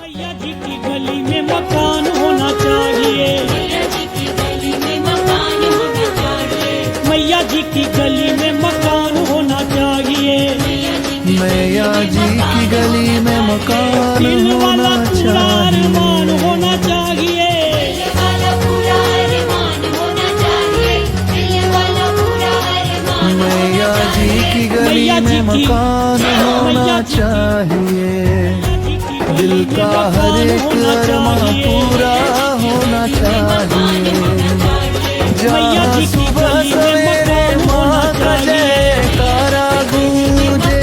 मैया जी की गली में मकान होना चाहिए। मैया जी की गली में मकान होना चाहिए। मैया जी की गली में मकान होना चाहिए। मैया जी की गली में मकान दिल वाला होना पूरा अरमान चाहिए। होना चाहिए। दिल वाला पूरा अरमान होना चाहिए। दिल वाला पूरा अरमान मैया जी की गली में मकान होना चाहिए। दिल का हर एक अरमान पूरा होना चाहिए। जहाँ सुबह सवेरे माँ का जयकारा गूंजे,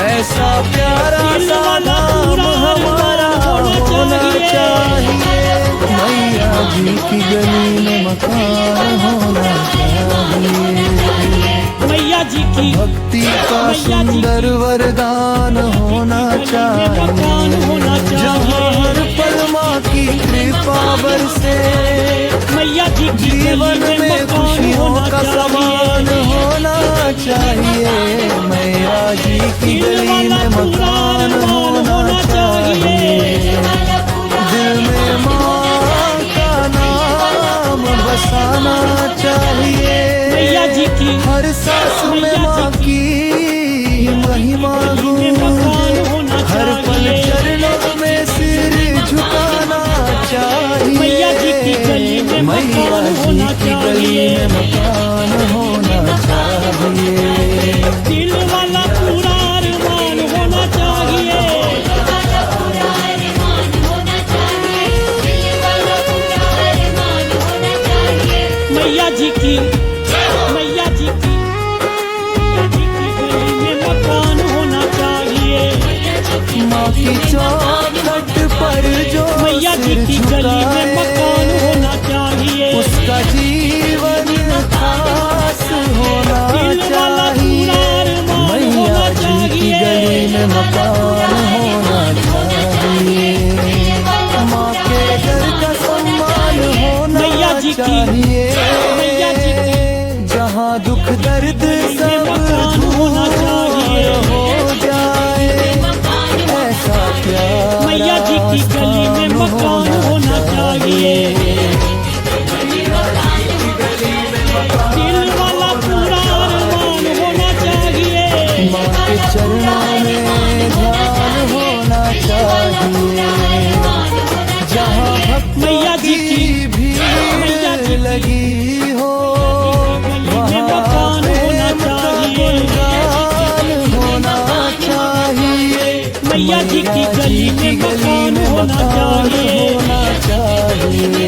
ऐसा प्यारा सा नाम हमारा होना चाहिए। मैया जी की गली में मकान होना चाहिए। मैया जी की भक्ति का सुंदर वरदान होना चाहिए। जहाँ हर पल माँ की कृपा बरसे, मैया जी की जीवन में खुशियों का समान होना चाहिए। मैया जी की गली में मकान होना चाहिए। दिल में माँ का नाम बसाना चाहिए। मैया जी की हर सांस में माँ की महिमा गूंजे, हर पल चरणों में सिर झुकाना चाहिए। मैया जी की गली में मैया जी की गली में मकान होना चाहिए। दिल वाला पूरा अरमान होना चाहिए। दिल वाला पूरा अरमान होना चाहिए। दिल वाला पूरा अरमान होना चाहिए। मैया जी की मैया जी की गली में मकान होना चाहिए। माँ की चौखट पर जो मैया जी सिर की गली में मकान झुकाए, होना चाहिए। उसका जीवन खास होना दिल वाला चाहिए। पूरा अरमान मैया होना जी की चाहिए। गली में मकान होना चाहिए। माँ के घर का सम्मान होना मैया जी की चाहिए। मैया जी की जहाँ दुख दर्द सब मकान होना चाहिए। दूर हो जाए, ऐसा प्यारा मैया जी की गली में मकान होना चाहिए। दिल वाला पूरा अरमान होना चाहिए। माँ के चरणों में ध्यान होना चाहिए। जहाँ मैया भक्तों जी की की मैया जी भीड़ की लगी हो, में मकान होना चाहिए। गुणगान होना चाहिए। मैया जी की गली में मकान होना चाहिए। होना चाहिए।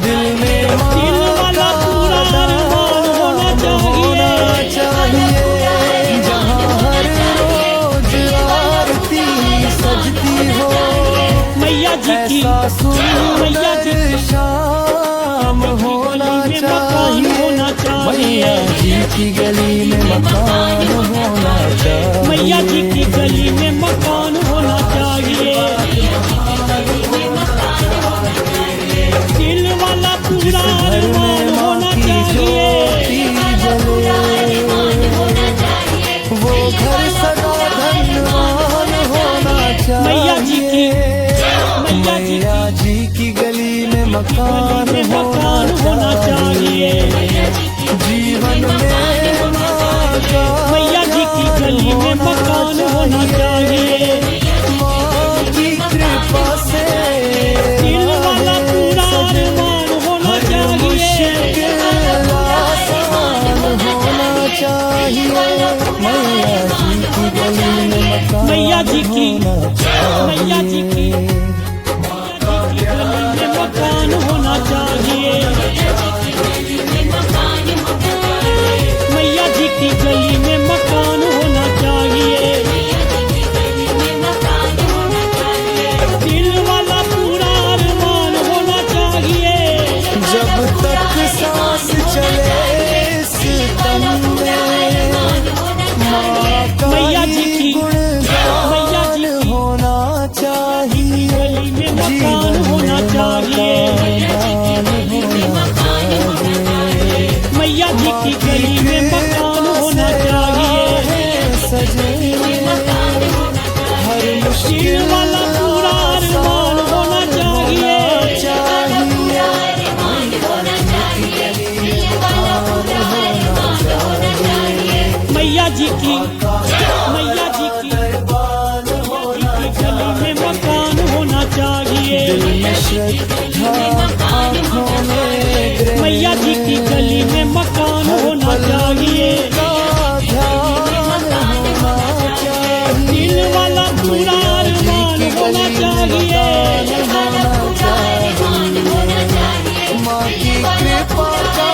दिल में दिल वाला पूरा अरमान होना चाहिए। जहाँ हर रोज आरती सजती हो, मैया जी की ऐसा मैया जी सुंदर शाम होना में मकान होना चाहिए। चाहिए। मैया जी की गली में मकान होना चाहिए। मैया जी की गली में मकान होना चाहिए। दिल वाला पूरा अरमान होना चाहिए। वो घर सदा धनवान होना चाहिए। मैया जी की मैया जी की गली में मकान में मकान होना चाहिए। जीवन में माँ का मैया जी की गली में मकान होना चाहिए। माँ की कृपा से दिल वाला पूरा अरमान होना चाहिए। आसान होना चाहिए। मैया जी की गली में मकान मैया जी की होना चाहिए। मैया जी की गली में मकान होना चाहिए। मैया जी की गली में मकान होना चाहिए। दिल वाला पूरा अरमान होना चाहिए। जब तक सांस चले इस तन में, माँ का मैया जी ही की मैया जी गुणगान की होना चाहिए। गली में मकान होना चाहिए। मैया जी की गली में मकान होना चाहिए। सजे हर मुश्किल दिल वाला पूरा श्रद्धा आँखों में ग्रह मैया जी की गली में मकान होना चाहिए, का ध्यान होना चाहिए। दिल वाला पूरा अरमान होना चाहिए, माँ की कृपा का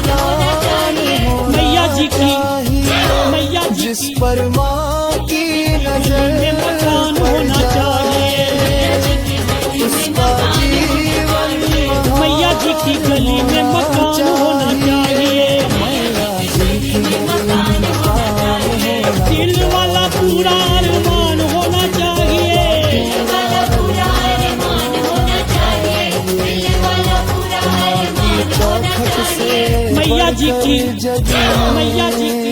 दान होना मैया जी की चाहिए। मैया जी जिस की पर माँ की नजर में मकान होना चाहिए, उसका जीवन मैया जी की गली में मकान होना चाहिए, दिल वाला पूरा अरमान होना चाहिए, चौखट से मैया जी की जगी मैया जी की